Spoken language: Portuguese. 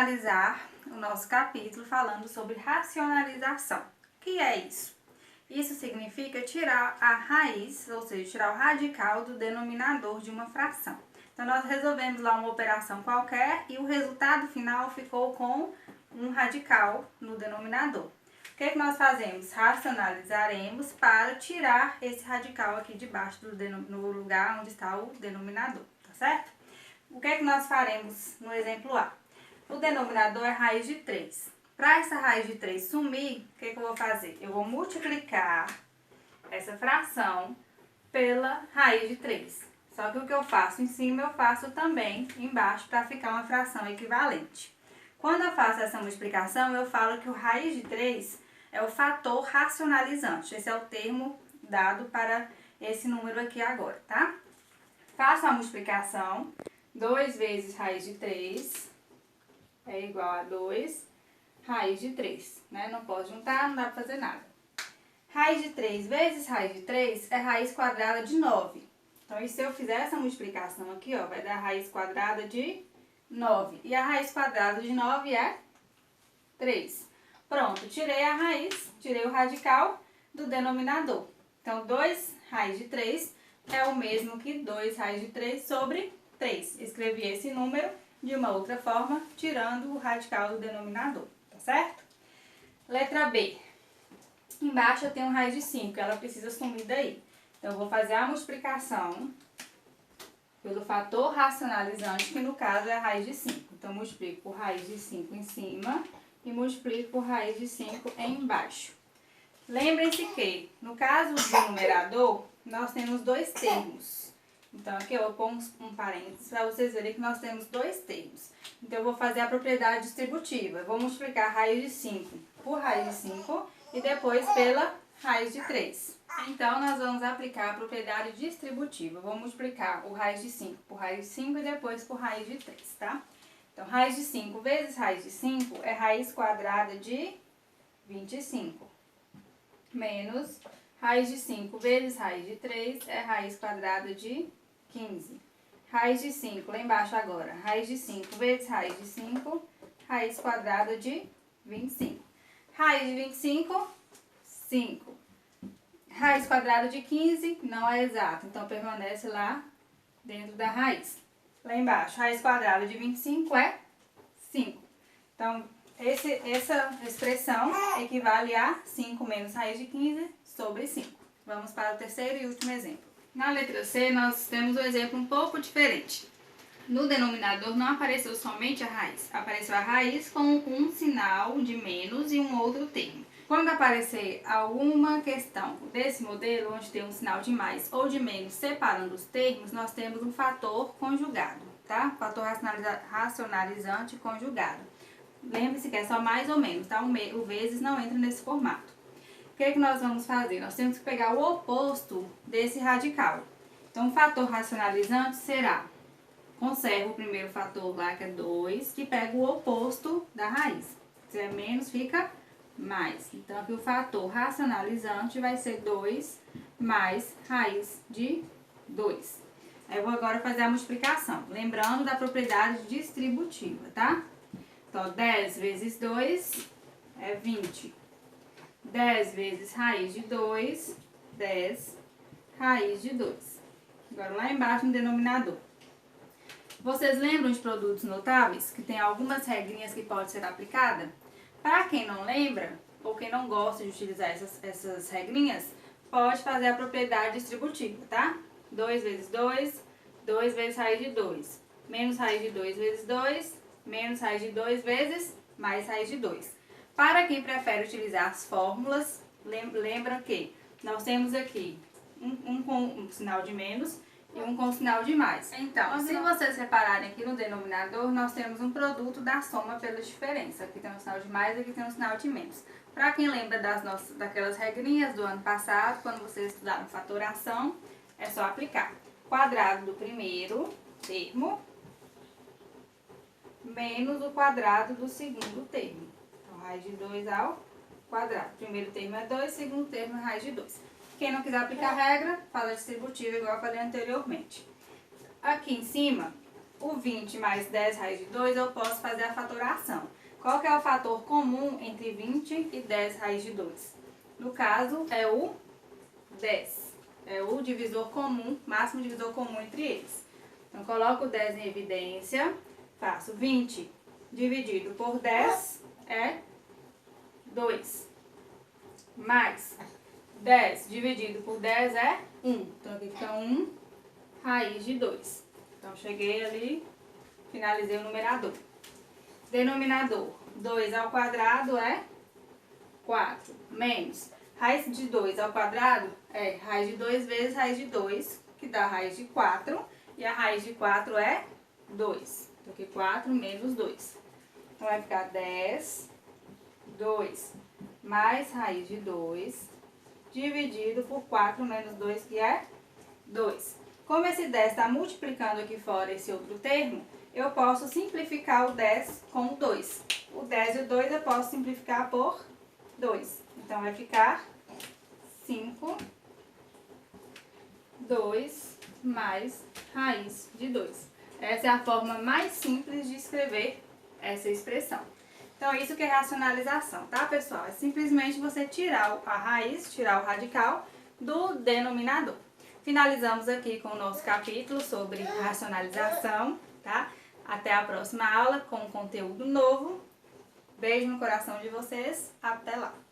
finalizar o nosso capítulo falando sobre racionalização. O que é isso? Isso significa tirar a raiz, ou seja, tirar o radical do denominador de uma fração. Então, nós resolvemos lá uma operação qualquer e o resultado final ficou com um radical no denominador. O que é que nós fazemos? Racionalizaremos para tirar esse radical aqui de baixo no lugar onde está o denominador, tá certo? O que é que nós faremos no exemplo A? O denominador é raiz de 3. Para essa raiz de 3 sumir, o que é que eu vou fazer? Eu vou multiplicar essa fração pela raiz de 3. Só que o que eu faço em cima, eu faço também embaixo para ficar uma fração equivalente. Quando eu faço essa multiplicação, eu falo que o raiz de 3 é o fator racionalizante. Esse é o termo dado para esse número aqui agora, tá? Faço a multiplicação. 2 vezes raiz de 3 é igual a 2 raiz de 3, né? Não pode juntar, não dá para fazer nada. Raiz de 3 vezes raiz de 3 é raiz quadrada de 9. Então, e se eu fizer essa multiplicação aqui, ó, vai dar raiz quadrada de 9. E a raiz quadrada de 9 é 3. Pronto, tirei a raiz, tirei o radical do denominador. Então, 2 raiz de 3 é o mesmo que 2 raiz de 3 sobre 3. Escrevi esse número de uma outra forma, tirando o radical do denominador, tá certo? Letra B. Embaixo eu tenho raiz de 5, ela precisa sumir daí. Então, eu vou fazer a multiplicação pelo fator racionalizante, que no caso é a raiz de 5. Então, multiplico por raiz de 5 em cima e multiplico por raiz de 5 embaixo. Lembrem-se que, no caso do numerador, nós temos dois termos. Então, aqui eu vou pôr um parênteses para vocês verem que nós temos dois termos. Então, eu vou fazer a propriedade distributiva. Eu vou multiplicar a raiz de 5 por raiz de 5 e depois pela raiz de 3. Então, nós vamos aplicar a propriedade distributiva. Eu vou multiplicar o raiz de 5 por raiz de 5 e depois por raiz de 3, tá? Então, raiz de 5 vezes raiz de 5 é raiz quadrada de 25. Menos raiz de 5 vezes raiz de 3 é raiz quadrada de 15. Raiz de 5, lá embaixo agora. Raiz de 5 vezes raiz de 5, raiz quadrada de 25. Raiz de 25, 5. Raiz quadrada de 15 não é exato, então permanece lá dentro da raiz. Lá embaixo, raiz quadrada de 25 é 5. Então, essa expressão equivale a 5 menos raiz de 15 sobre 5. Vamos para o terceiro e último exemplo. Na letra C, nós temos um exemplo um pouco diferente. No denominador não apareceu somente a raiz, apareceu a raiz com um sinal de menos e um outro termo. Quando aparecer alguma questão desse modelo, onde tem um sinal de mais ou de menos separando os termos, nós temos um fator conjugado, tá? Fator racionalizante conjugado. Lembre-se que é só mais ou menos, tá? O vezes não entra nesse formato. O que é que nós vamos fazer? Nós temos que pegar o oposto desse radical. Então, o fator racionalizante será, conserva o primeiro fator lá, que é 2, que pega o oposto da raiz. Se é menos, fica mais. Então, aqui o fator racionalizante vai ser 2 mais raiz de 2. Aí, eu vou agora fazer a multiplicação, lembrando da propriedade distributiva, tá? Então, 10 vezes 2 é 20. 10 vezes raiz de 2, 10 raiz de 2. Agora, lá embaixo no denominador. Vocês lembram de produtos notáveis? Que tem algumas regrinhas que podem ser aplicadas? Para quem não lembra, ou quem não gosta de utilizar essas regrinhas, pode fazer a propriedade distributiva, tá? 2 vezes 2, 2 vezes raiz de 2. Menos raiz de 2 vezes 2, menos raiz de 2 vezes mais raiz de 2. Para quem prefere utilizar as fórmulas, lembra que nós temos aqui um com um sinal de menos e um com sinal de mais. Então, se vocês repararem aqui no denominador, nós temos um produto da soma pela diferença. Aqui tem um sinal de mais e aqui tem um sinal de menos. Para quem lembra daquelas regrinhas do ano passado, quando vocês estudaram fatoração, é só aplicar. Quadrado do primeiro termo menos o quadrado do segundo termo. Então, raiz de 2 ao quadrado. Primeiro termo é 2, segundo termo é raiz de 2. Quem não quiser aplicar a regra, faz a distributiva igual eu falei anteriormente. Aqui em cima, o 20 mais 10 raiz de 2, eu posso fazer a fatoração. Qual que é o fator comum entre 20 e 10 raiz de 2? No caso, é o 10. É o divisor comum, máximo divisor comum entre eles. Então, coloco o 10 em evidência, faço 20 dividido por 10 é 2. Mais 10 dividido por 10 é 1. Então, aqui fica 1 raiz de 2. Então, cheguei ali, finalizei o numerador. Denominador, 2 ao quadrado é 4. Menos raiz de 2 ao quadrado é raiz de 2 vezes raiz de 2, que dá raiz de 4. E a raiz de 4 é 2. Então, aqui 4 menos 2. Então, vai ficar 10, 2 mais raiz de 2, dividido por 4 menos 2, que é 2. Como esse 10 está multiplicando aqui fora esse outro termo, eu posso simplificar o 10 com o 2. O 10 e o 2 eu posso simplificar por 2. Então, vai ficar 5, 2 mais raiz de 2. Essa é a forma mais simples de escrever essa expressão. Então, isso que é racionalização, tá, pessoal? É simplesmente você tirar a raiz, tirar o radical do denominador. Finalizamos aqui com o nosso capítulo sobre racionalização, tá? Até a próxima aula com conteúdo novo. Beijo no coração de vocês. Até lá!